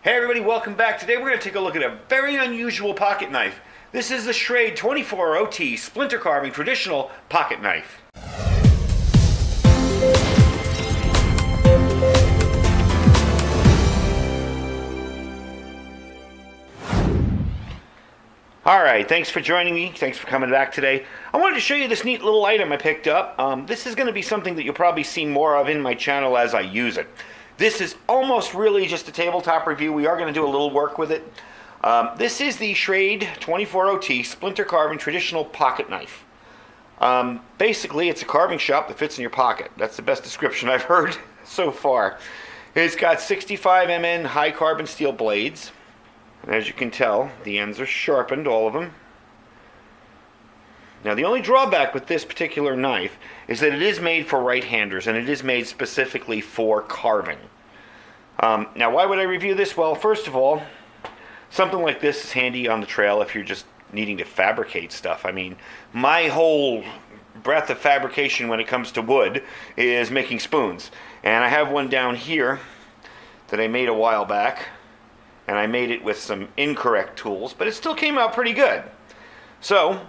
Hey everybody, welcome back. Today we're going to take a look at a very unusual pocket knife. This is the Schrade 24OT Splinter Carving Traditional Pocket Knife. Alright, thanks for joining me. Thanks for coming back today. I wanted to show you this neat little item I picked up. This is going to be something that you'll probably see more of in my channel as I use it. This is almost really just a tabletop review. We are going to do a little work with it. This is the Schrade 24OT Splinter Carving Traditional Pocket Knife. Basically, it's a carving shop that fits in your pocket. That's the best description I've heard so far. It's got 65 mm high carbon steel blades. And as you can tell, the ends are sharpened, all of them. Now, the only drawback with this particular knife is that it is made for right-handers, and it is made specifically for carving. Now, why would I review this? Well, first of all, something like this is handy on the trail if you're just needing to fabricate stuff. I mean, my whole breadth of fabrication when it comes to wood is making spoons. And I have one down here that I made a while back, and I made it with some incorrect tools, but it still came out pretty good. So,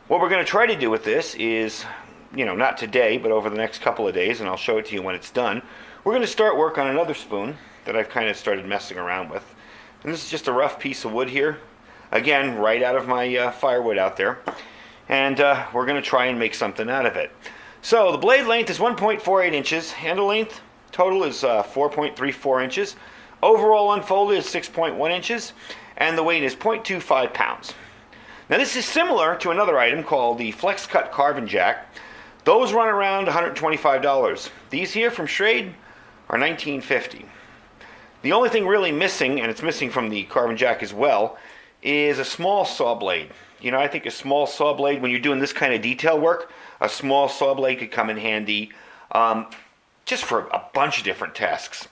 what we're going to try to do with this is, not today, but over the next couple of days, and I'll show it to you when it's done, we're going to start work on another spoon that I've kind of started messing around with. And this is just a rough piece of wood here. Again, right out of my firewood out there. And we're going to try and make something out of it. So the blade length is 1.48 inches. Handle length total is 4.34 inches. Overall unfolded is 6.1 inches. And the weight is 0.25 pounds. Now this is similar to another item called the Flex Cut Carvin Jack. Those run around $125. These here from Schrade are $19.50. The only thing really missing, and it's missing from the Carvin Jack as well, is a small saw blade. I think a small saw blade, when you're doing this kind of detail work, a small saw blade could come in handy just for a bunch of different tasks.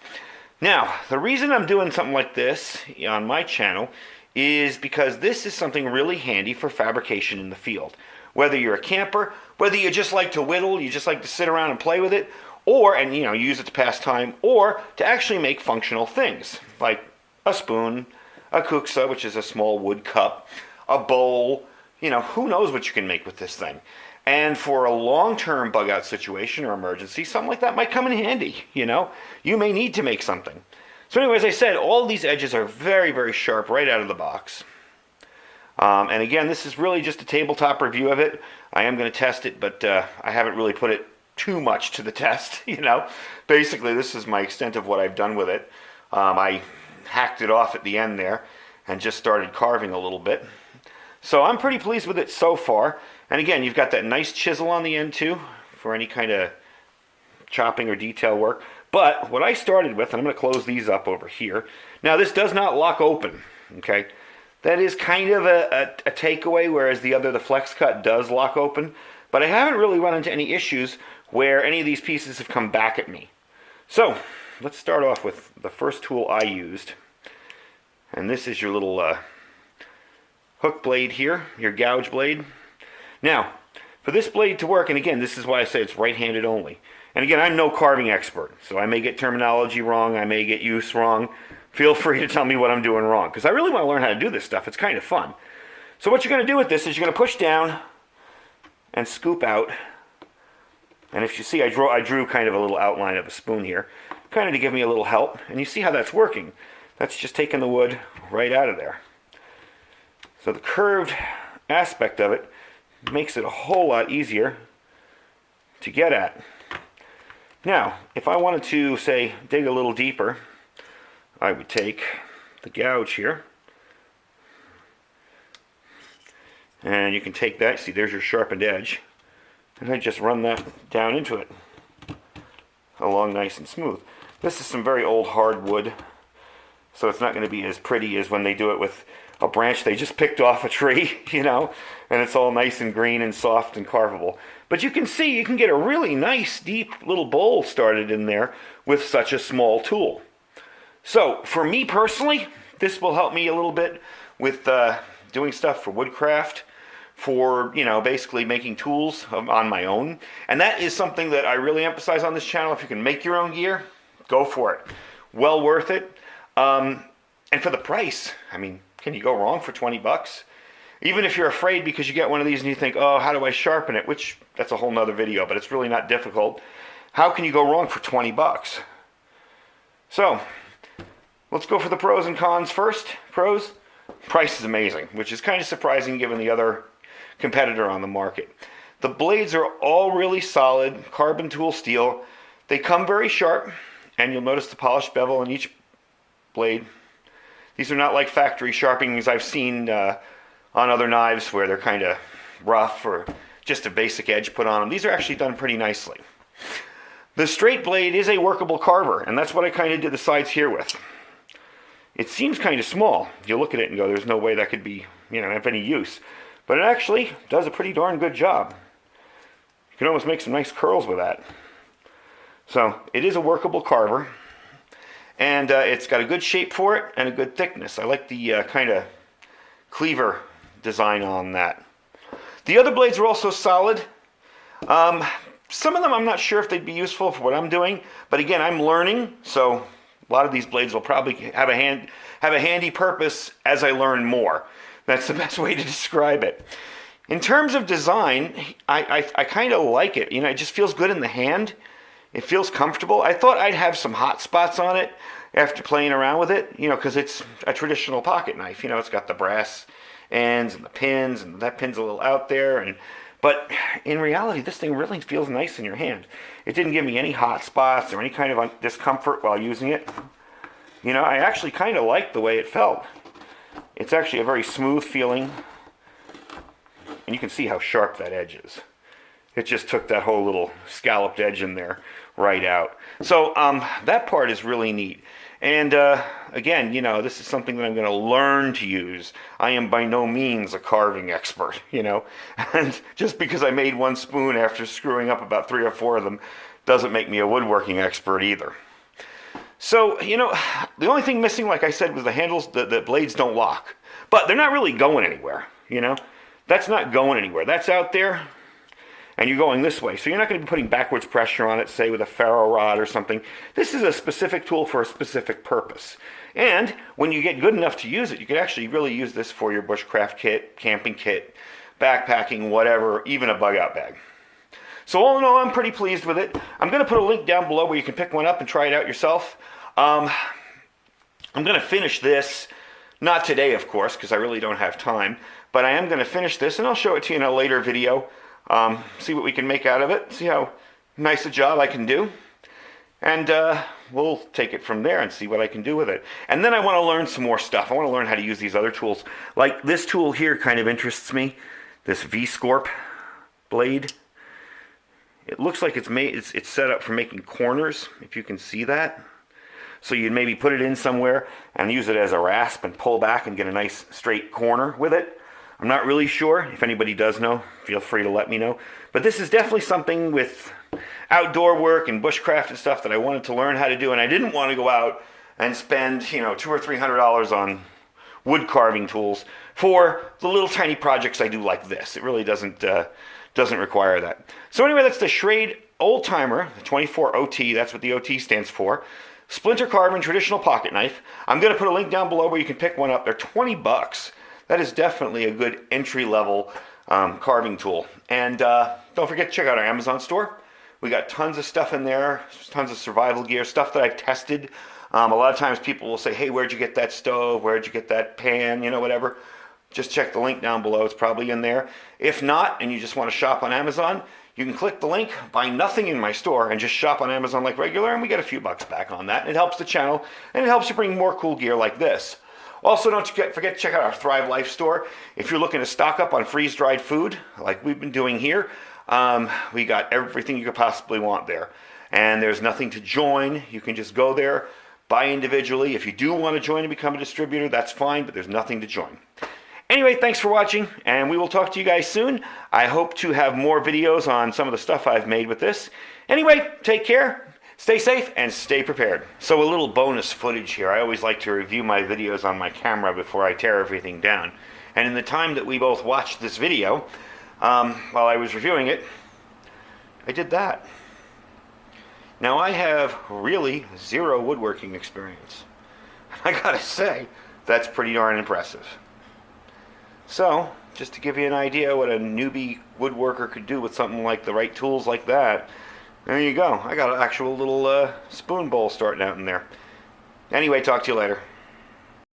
Now, the reason I'm doing something like this on my channel is because this is something really handy for fabrication in the field. Whether you're a camper, whether you just like to whittle, you just like to sit around and play with it, or, use it to pass time, or to actually make functional things, like a spoon, a kuksa, which is a small wood cup, a bowl, who knows what you can make with this thing. And for a long-term bug-out situation or emergency, something like that might come in handy, You may need to make something. So anyway, as I said, all these edges are very, very sharp right out of the box. And again, this is really just a tabletop review of it. I am going to test it, but I haven't really put it too much to the test, Basically, this is my extent of what I've done with it. I hacked it off at the end there and just started carving a little bit. So I'm pretty pleased with it so far. And again, you've got that nice chisel on the end too for any kind of chopping or detail work. But what I started with, and I'm going to close these up over here. Now, this does not lock open, okay? That is kind of a takeaway, whereas the Flex Cut does lock open. But I haven't really run into any issues where any of these pieces have come back at me. So, let's start off with the first tool I used. And this is your little hook blade here, your gouge blade. Now, for this blade to work, and again, this is why I say it's right-handed only. And again, I'm no carving expert, so I may get terminology wrong, I may get use wrong. Feel free to tell me what I'm doing wrong, because I really want to learn how to do this stuff. It's kind of fun. So what you're going to do with this is you're going to push down and scoop out. And if you see, I drew kind of a little outline of a spoon here, kind of to give me a little help. And you see how that's working. That's just taking the wood right out of there. So the curved aspect of it makes it a whole lot easier to get at. Now, if I wanted to, say, dig a little deeper, I would take the gouge here. And you can take that, see there's your sharpened edge, and I just run that down into it, along nice and smooth. This is some very old hardwood, so it's not going to be as pretty as when they do it with a branch they just picked off a tree, and it's all nice and green and soft and carvable. But you can see you can get a really nice deep little bowl started in there with such a small tool. So for me personally, this will help me a little bit with doing stuff for woodcraft, for, basically making tools on my own. And that is something that I really emphasize on this channel. If you can make your own gear, go for it. Well worth it. And for the price, I mean, can you go wrong for 20 bucks? Even if you're afraid because you get one of these and you think, oh, how do I sharpen it? Which, that's a whole nother video, but it's really not difficult. How can you go wrong for 20 bucks? So, let's go for the pros and cons first. Pros, price is amazing, which is kind of surprising given the other competitor on the market. The blades are all really solid, carbon tool steel. They come very sharp, and you'll notice the polished bevel on each blade. These are not like factory sharpenings I've seen on other knives where they're kind of rough or just a basic edge put on them. These are actually done pretty nicely. The straight blade is a workable carver, and that's what I kind of did the sides here with. It seems kind of small. You look at it and go, there's no way that could be, of any use. But it actually does a pretty darn good job. You can almost make some nice curls with that. So it is a workable carver, and it's got a good shape for it and a good thickness. I like the kind of cleaver design on that. The other blades are also solid. Some of them I'm not sure if they'd be useful for what I'm doing, but again, I'm learning, so a lot of these blades will probably have a handy purpose as I learn more. That's the best way to describe it. In terms of design, I kind of like it. It just feels good in the hand. It feels comfortable. I thought I'd have some hot spots on it after playing around with it, because it's a traditional pocket knife. It's got the brass ends and the pins, and that pin's a little out there. But in reality, this thing really feels nice in your hand. It didn't give me any hot spots or any kind of discomfort while using it. I actually kind of liked the way it felt. It's actually a very smooth feeling. And you can see how sharp that edge is. It just took that whole little scalloped edge in there right out. So that part is really neat. And again, this is something that I'm going to learn to use. I am by no means a carving expert, And just because I made one spoon after screwing up about 3 or 4 of them doesn't make me a woodworking expert either. So, the only thing missing, like I said, was the handles. The blades don't lock. But they're not really going anywhere, That's not going anywhere. That's out there, and you're going this way. So you're not going to be putting backwards pressure on it, say with a ferro rod or something. This is a specific tool for a specific purpose. And when you get good enough to use it, you can actually really use this for your bushcraft kit, camping kit, backpacking, whatever, even a bug out bag. So all in all, I'm pretty pleased with it. I'm going to put a link down below where you can pick one up and try it out yourself. I'm going to finish this, not today, of course, because I really don't have time, but I am going to finish this, and I'll show it to you in a later video. See what we can make out of it, see how nice a job I can do, and we'll take it from there and see what I can do with it. And then I want to learn some more stuff. I want to learn how to use these other tools. Like this tool here kind of interests me, this V-Scorp blade. It looks like it's set up for making corners, if you can see that. So you'd maybe put it in somewhere and use it as a rasp and pull back and get a nice straight corner with it. I'm not really sure. If anybody does know, feel free to let me know. But this is definitely something with outdoor work and bushcraft and stuff that I wanted to learn how to do, and I didn't want to go out and spend, $200 or $300 on wood carving tools for the little tiny projects I do like this. It really doesn't require that. So anyway, that's the Schrade Old Timer, the 24OT. That's what the OT stands for. Splinter Carvin traditional pocket knife. I'm going to put a link down below where you can pick one up. They're 20 bucks. That is definitely a good entry-level carving tool. And don't forget to check out our Amazon store. We got tons of stuff in there, tons of survival gear, stuff that I've tested. A lot of times people will say, hey, where'd you get that stove? Where'd you get that pan? Whatever. Just check the link down below. It's probably in there. If not, and you just want to shop on Amazon, you can click the link, buy nothing in my store, and just shop on Amazon like regular, and we get a few bucks back on that. It helps the channel, and it helps you bring more cool gear like this. Also, don't forget to check out our Thrive Life store. If you're looking to stock up on freeze-dried food, like we've been doing here, we got everything you could possibly want there. And there's nothing to join. You can just go there, buy individually. If you do want to join and become a distributor, that's fine, but there's nothing to join. Anyway, thanks for watching, and we will talk to you guys soon. I hope to have more videos on some of the stuff I've made with this. Anyway, take care. Stay safe and stay prepared. So a little bonus footage here. I always like to review my videos on my camera before I tear everything down. And in the time that we both watched this video, while I was reviewing it, I did that. Now I have really zero woodworking experience. I gotta say, that's pretty darn impressive. So, just to give you an idea what a newbie woodworker could do with something like the right tools like that, there you go. I got an actual little spoon bowl starting out in there. Anyway, talk to you later.